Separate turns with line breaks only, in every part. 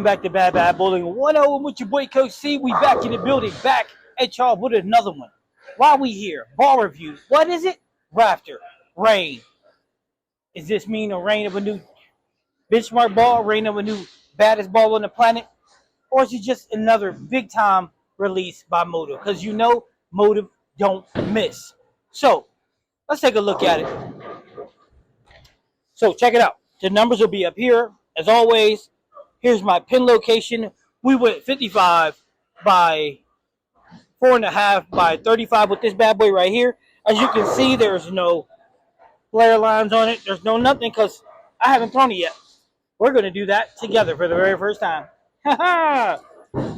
back to Bad Bad Bowling 101 with your boy Coach C. We back in the building, back at y'all with another one. While we here, ball review. What is it? Raptor Reign. Is this mean a reign of a new benchmark ball, reign of a new baddest ball on the planet? Or is it just another big time release by Motiv? Because you know Motiv don't miss. So let's take a look at it. So check it out. The numbers will be up here. As always, here's my pin location. We went 55 by 4.5 by 35 with this bad boy right here. As you can see, there's no flare lines on it. There's no nothing because I haven't thrown it yet. We're going to do that together for the very first time.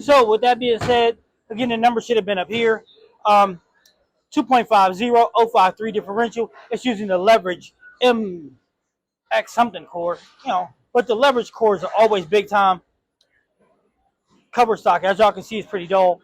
So with that being said, again, the number should have been up here. 2.50, 053 differential. It's using the leverage MX something core, but the leverage cores are always big time. Cover stock, as y'all can see, is pretty dull.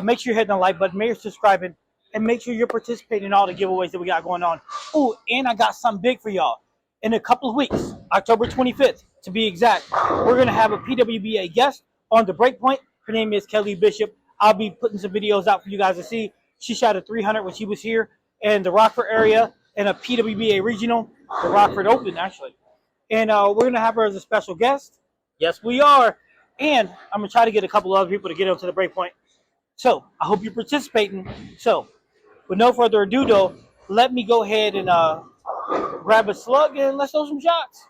Make sure you're hitting the like button, make sure you're subscribing, and make sure you're participating in all the giveaways that we got going on. Oh, and I got something big for y'all. In a couple of weeks, October 25th, to be exact, we're going to have a PWBA guest on the Breakpoint. Her name is Kelly Bishop. I'll be putting some videos out for you guys to see. She shot a 300 when she was here in the Rockford area in a PWBA regional, the Rockford Open, actually. And we're going to have her as a special guest. Yes, we are. And I'm going to try to get a couple other people to get onto the Breakpoint. So I hope you're participating. So with no further ado, though, let me go ahead and grab a slug and let's throw some shots.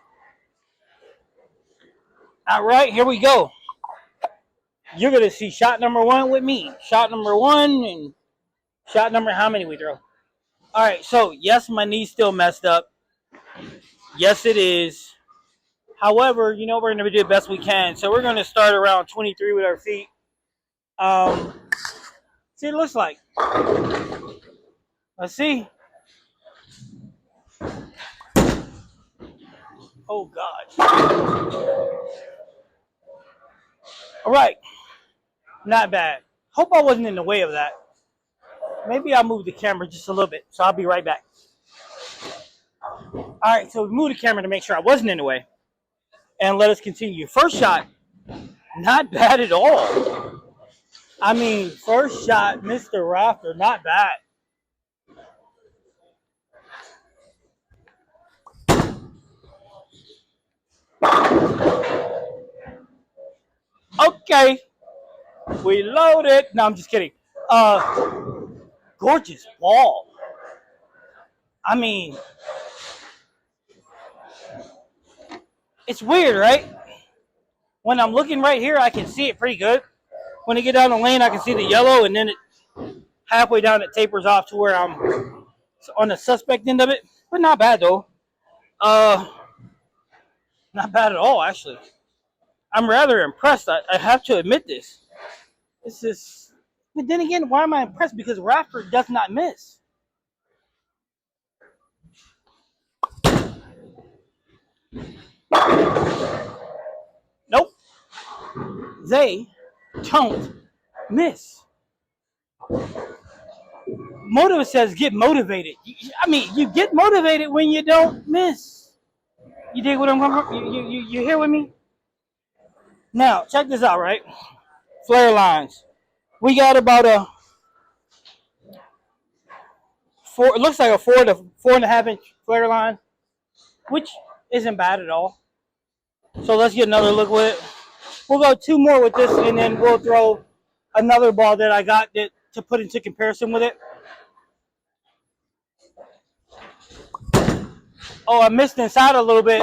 All right, here we go. You're going to see shot number 1 with me. Shot number 1 and shot number how many we throw. All right, so yes, my knee's still messed up. Yes, it is. However, we're going to do the best we can. So we're going to start around 23 with our feet. See what it looks like. Let's see. Oh, God. All right. Not bad. Hope I wasn't in the way of that. Maybe I'll move the camera just a little bit. So I'll be right back. All right. So we moved the camera to make sure I wasn't in the way. And let us continue. First shot. Not bad at all. I mean, first shot, Mr. Raptor, not bad. Okay. We loaded. No, I'm just kidding. Gorgeous ball. I mean, it's weird, right? When I'm looking right here, I can see it pretty good. When I get down the lane, I can see the yellow, and then it halfway down it tapers off to where I'm on the suspect end of it. But not bad, though. Not bad at all, actually. I'm rather impressed. I have to admit this. This is, but then again, why am I impressed? Because Raptor does not miss. Nope. They don't miss. Motiv says get motivated. I mean, you get motivated when you don't miss. You dig what I'm going from? You here with me? Now, check this out, right? Flare lines. We got about a 4, it looks like a 4 to 4.5 inch flare line, which isn't bad at all. So let's get another look with it. We'll go 2 more with this, and then we'll throw another ball that I got to put into comparison with it. Oh, I missed inside a little bit.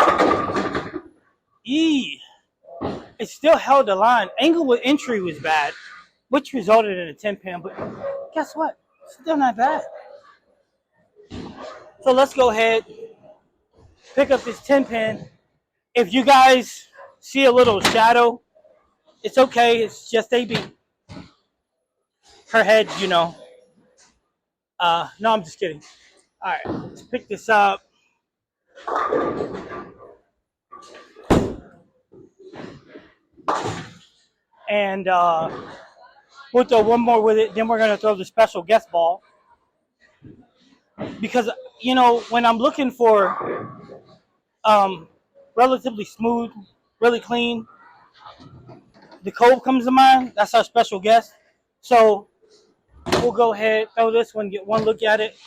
It still held the line. Angle with entry was bad, which resulted in a 10 pin. But guess what? Still not bad. So let's go ahead, pick up this 10 pin. If you guys see a little shadow, it's okay. It's just AB. Her head, No, I'm just kidding. All right, let's pick this up. And we'll throw one more with it. Then we're going to throw the special guest ball. Because, when I'm looking for relatively smooth, really clean, the Cove comes to mind. That's our special guest. So we'll go ahead, throw this one, get one look at it,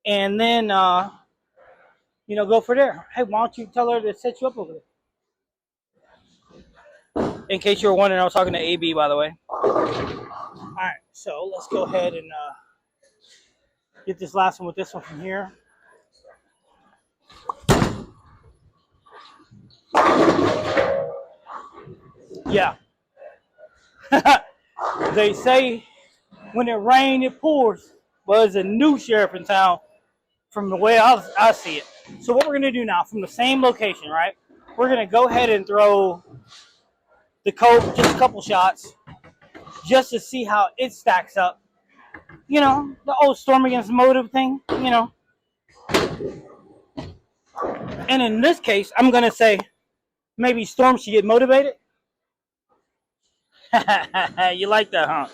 and then go for there. Hey, why don't you tell her to set you up over there? In case you were wondering, I was talking to AB, by the way. All right, so let's go ahead and get this last one with this one from here. Yeah. They say when it rains, it pours. Well, there's a new sheriff in town from the way I see it. So what we're going to do now, from the same location, right? We're going to go ahead and throw the Cove just a couple shots just to see how it stacks up. You know, the old Storm against Motive thing, you know. And in this case, I'm going to say maybe Storm should get motivated. You like that, huh?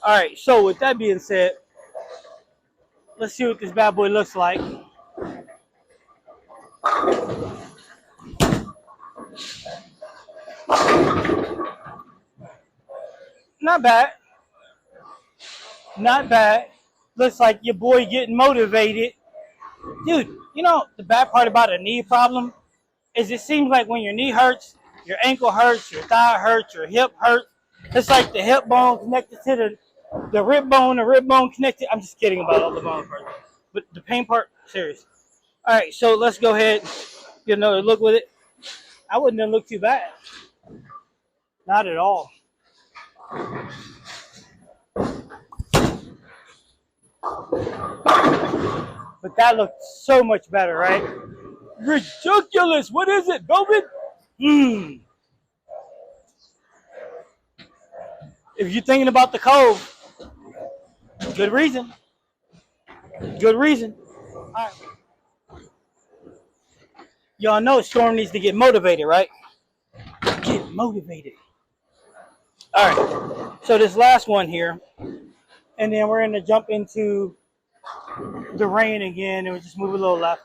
All right, so with that being said, let's see what this bad boy looks like. Not bad. Not bad. Looks like your boy getting motivated. Dude, you know, the bad part about a knee problem is it seems like when your knee hurts, your ankle hurts, your thigh hurts, your hip hurts. It's like the hip bone connected to the rib bone connected. I'm just kidding about all the bone parts. But the pain part, serious. All right, so let's go ahead, get another look with it. I wouldn't have looked too bad. Not at all. But that looked so much better, right? Ridiculous. What is it, Velvet? If you're thinking about the Cove, good reason. Good reason. All right. Y'all know Storm needs to get motivated, right? Get motivated. All right. So this last one here, and then we're going to jump into the Reign again, and we just move a little left.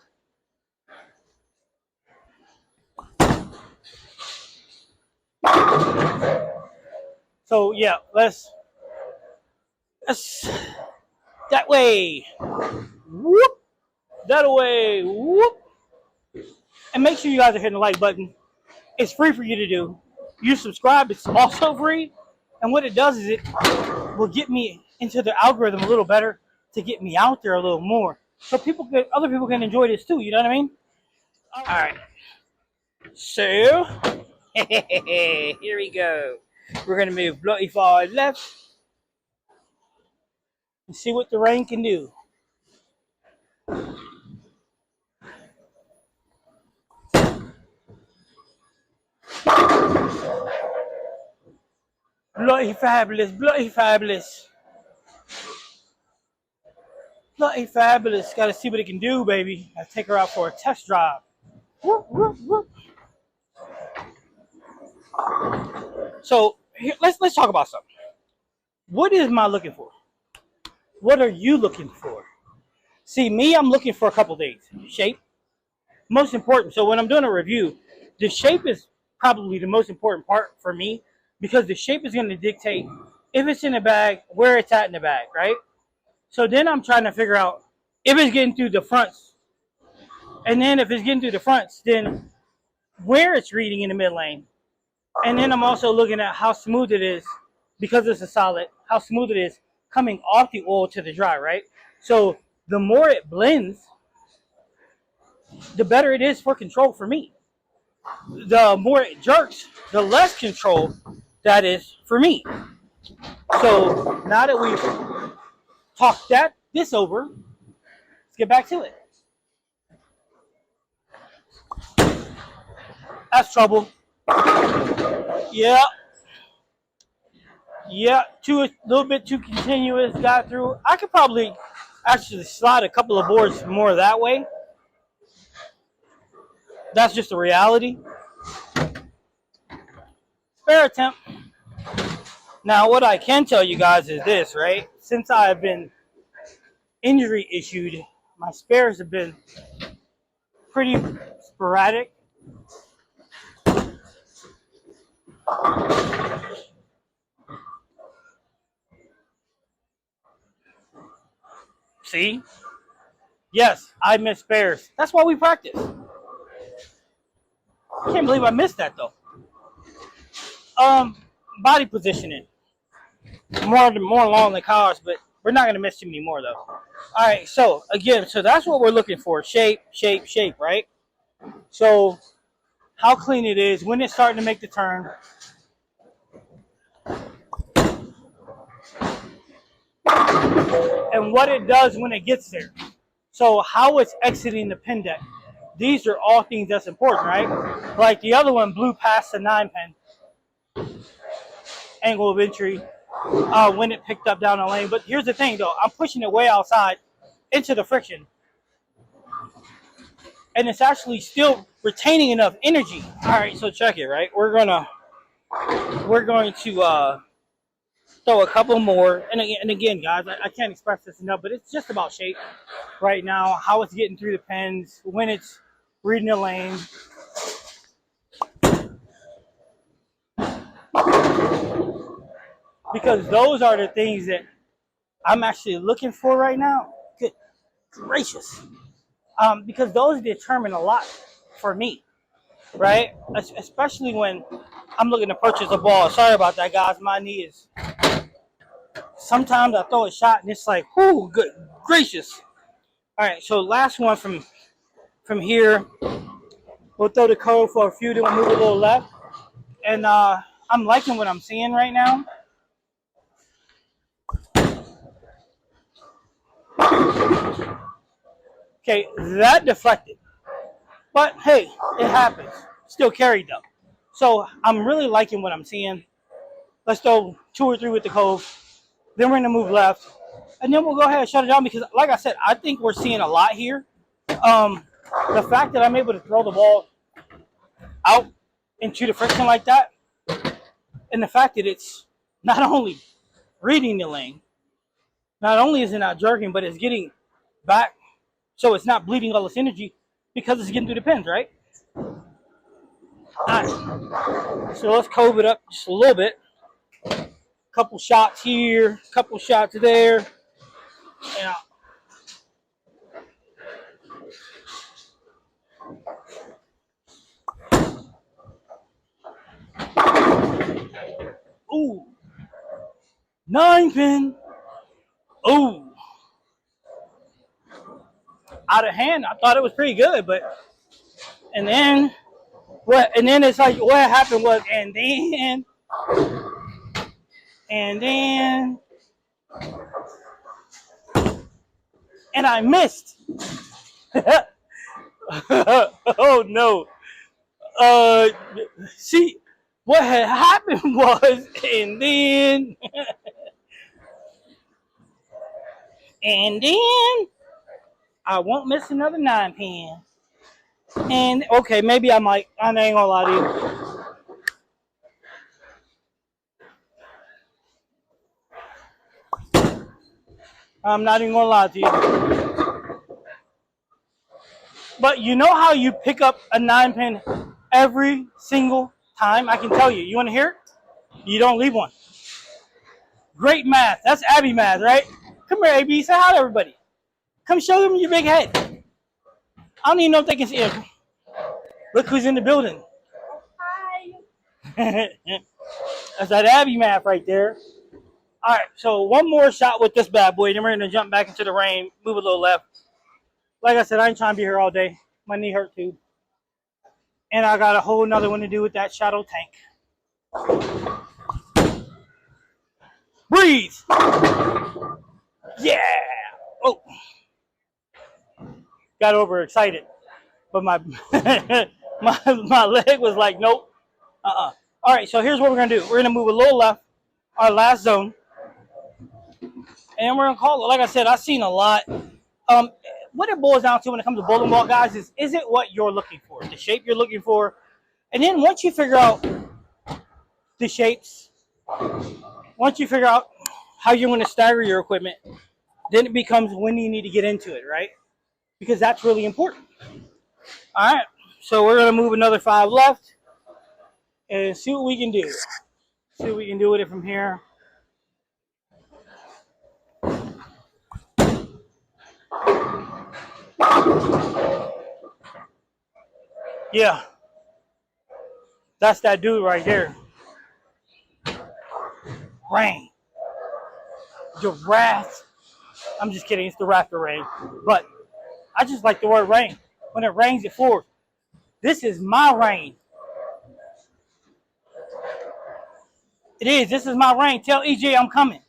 So yeah, let's that way. Whoop. That way. Whoop. And make sure you guys are hitting the like button. It's free for you to do. You subscribe, it's also free. And what it does is it will get me into the algorithm a little better to get me out there a little more. So other people can enjoy this too, you know what I mean? All right. So, here we go. We're going to move bloody far left and see what the Reign can do. Bloody fabulous, bloody fabulous. Bloody fabulous. Got to see what it can do, baby. Got to take her out for a test drive. Whoop, whoop, whoop. So let's talk about something. What am I looking for? What are you looking for? See, me, I'm looking for a couple things. Shape, most important. So when I'm doing a review, the shape is probably the most important part for me because the shape is going to dictate if it's in the bag, where it's at in the bag, right? So then I'm trying to figure out if it's getting through the fronts. And then if it's getting through the fronts, then where it's reading in the mid lane. And then I'm also looking at how smooth it is, because it's a solid, how smooth it is coming off the oil to the dry, right? So the more it blends, the better it is for control for me. The more it jerks, the less control that is for me. So now that we've talked this over, let's get back to it. That's trouble. Yeah. Yeah, a little bit too continuous, got through. I could probably actually slide a couple of boards more that way. That's just a reality. Spare attempt. Now, what I can tell you guys is this, right? Since I've been injury issued, my spares have been pretty sporadic. See? Yes, I miss bears. That's why we practice. I can't believe I missed that though. Body positioning. More along the cars, but we're not gonna miss too many more though. All right, so again, so that's what we're looking for: shape, shape, shape, right? So how clean it is when it's starting to make the turn, and what it does when it gets there. So how it's exiting the pin deck. These are all things that's important, right? Like the other one blew past the 9-pin angle of entry when it picked up down the lane. But here's the thing, though. I'm pushing it way outside into the friction. And it's actually still retaining enough energy. All right, so check it, right? We're going to throw a couple more. And again, guys, I can't express this enough, but it's just about shape right now, how it's getting through the pins, when it's reading the lane. Because those are the things that I'm actually looking for right now. Good gracious. Because those determine a lot for me, right? Especially when I'm looking to purchase a ball. Sorry about that, guys. My knee is... Sometimes I throw a shot and it's like, whoo, good gracious. All right, so last one from here. We'll throw the code for a few, then we'll move a little left. And I'm liking what I'm seeing right now. Okay, that deflected. But hey, it happens. Still carried though. So I'm really liking what I'm seeing. Let's throw 2 or 3 with the cove. Then we're gonna move left. And then we'll go ahead and shut it down because like I said, I think we're seeing a lot here. The fact that I'm able to throw the ball out into the friction like that, and the fact that it's not only reading the lane, not only is it not jerking, but it's getting back, so it's not bleeding all this energy because it's getting through the pins, right? All right. So let's cove it up just a little bit. Couple shots here, couple shots there. Yeah. Ooh. 9-pin. Ooh. Out of hand, I thought it was pretty good, but and then what? And then it's like what happened was, and I missed. Oh no. See, what had happened was, and then I won't miss another 9-pin. And okay, maybe I might. I ain't gonna lie to you. I'm not even gonna lie to you. But you know how you pick up a 9-pin every single time? I can tell you. You want to hear it? You don't leave one. Great math. That's Abby math, right? Come here, AB. Say hi to everybody. Come show them your big head. I don't even know if they can see it. Look who's in the building. Hi. That's that Abby math right there. All right, so one more shot with this bad boy. Then we're going to jump back into the rain, move a little left. Like I said, I ain't trying to be here all day. My knee hurt too. And I got a whole nother one to do with that shadow tank. Breathe. Yeah. Oh. Got overexcited. But my my leg was like, nope. All right, so here's what we're going to do. We're going to move a little left, our last zone. And we're going to call it. Like I said, I've seen a lot. What it boils down to when it comes to bowling ball, guys, is it what you're looking for? The shape you're looking for. And then once you figure out the shapes, once you figure out how you're going to stagger your equipment, then it becomes when you need to get into it, right? Because that's really important. All right, so we're going to move another 5 left. and see what we can do. See what we can do with it from here. Yeah, that's that dude right there. Rain. The wrath. I'm just kidding. It's the Raptor Reign. But I just like the word rain. When it rains, it pours. This is my rain. It is. This is my rain. Tell EJ I'm coming.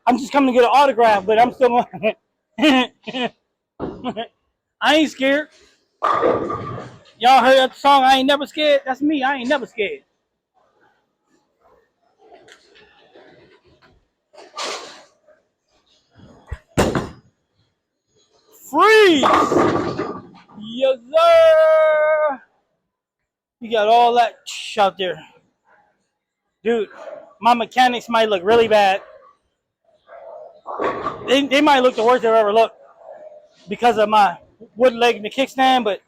I'm just coming to get an autograph, but I'm still going. I ain't scared. Y'all heard that song, I Ain't Never Scared? That's me. I ain't never scared. Freeze! Yes, sir! You got all that out there. Dude, my mechanics might look really bad. They might look the worst they've ever looked because of my wood leg and the kickstand, but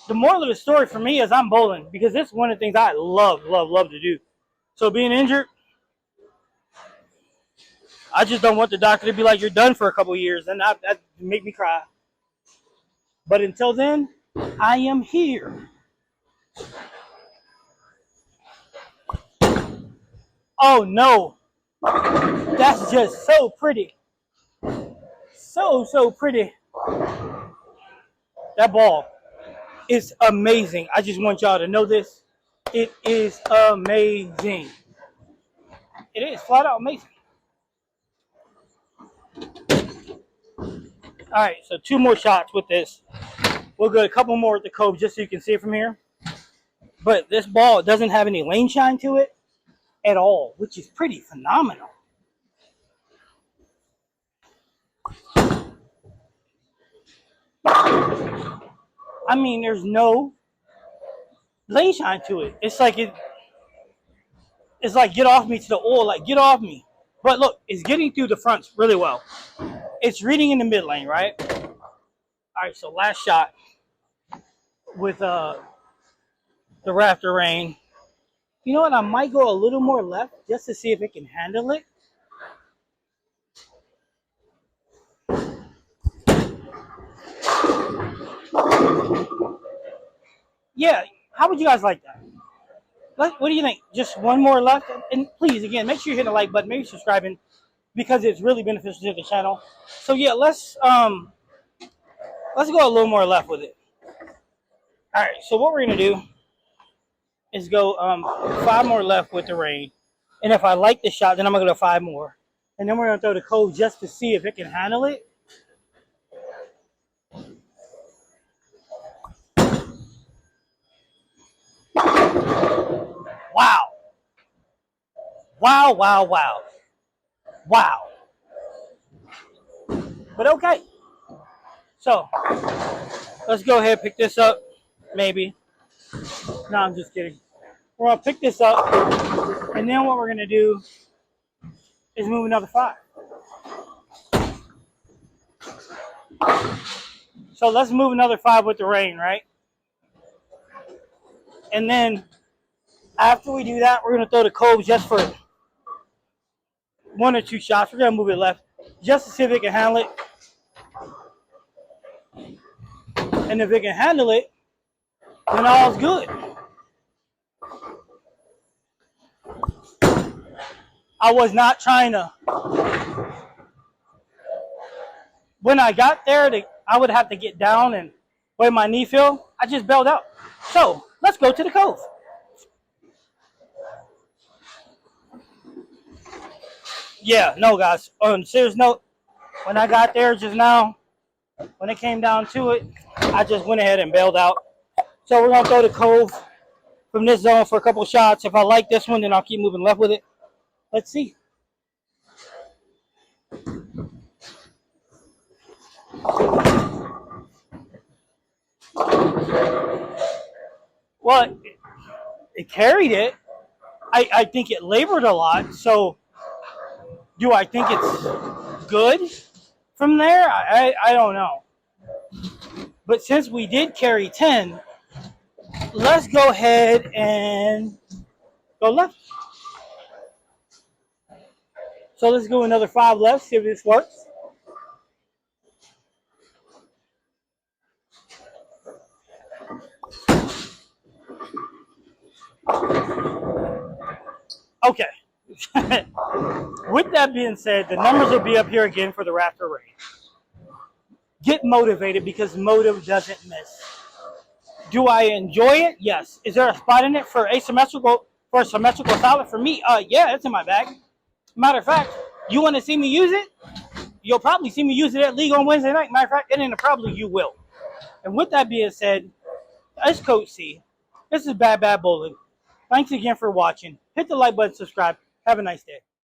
the moral of the story for me is I'm bowling because this is one of the things I love to do. So being injured, I just don't want the doctor to be like, you're done for a couple of years, and that make me cry. But until then, I am here. Oh no, that's just so pretty. So pretty. That ball is amazing. I just want y'all to know this. It is amazing. It is flat out amazing. All right, so 2 more shots with this. We'll go a couple more at the cove just so you can see it from here. But this ball doesn't have any lane shine to it at all, which is pretty phenomenal. I mean, there's no lane shine to it. It's like get off me to the oil, like get off me. But look, it's getting through the fronts really well. It's reading in the mid lane, right? All right, so last shot with the Raptor Reign. You know what? I might go a little more left just to see if it can handle it. Yeah, how would you guys like that? What do you think? Just one more left? And please, again, make sure you hit the like button, maybe subscribing, because it's really beneficial to the channel. So yeah, let's go a little more left with it. All right, so what we're gonna do is go 5 more left with the rain, and if I like the shot, then I'm gonna go 5 more, and then we're gonna throw the cove just to see if it can handle it. Wow. Wow. But okay. So, let's go ahead and pick this up, maybe. No, I'm just kidding. We're going to pick this up, and then what we're going to do is move another 5. So let's move another 5 with the rain, right? And then after we do that, we're going to throw the cove just for 1 or 2 shots. We're going to move it left just to see if it can handle it. And if it can handle it, then all's good. I was not trying to. When I got there, I would have to get down and where my knee feel. I just bailed out. So let's go to the cove. Yeah, no, guys. On a serious note, when I got there just now, when it came down to it, I just went ahead and bailed out. So we're going to throw the cove from this zone for a couple shots. If I like this one, then I'll keep moving left with it. Let's see. Well, it carried it. I think it labored a lot. So do I think it's good from there? I don't know. But since we did carry 10, let's go ahead and go left. So let's go another 5 left, see if this works. Okay. With that being said, the numbers will be up here again for the Raptor Reign. Get motivated because motive doesn't miss. Do I enjoy it? Yes. Is there a spot in it for a symmetrical solid? For me, yeah, it's in my bag. Matter of fact, you want to see me use it? You'll probably see me use it at League on Wednesday night. Matter of fact, and then probably you will. And with that being said, it's Coach C. This is Bad Bowling. Thanks again for watching. Hit the like button, subscribe. Have a nice day.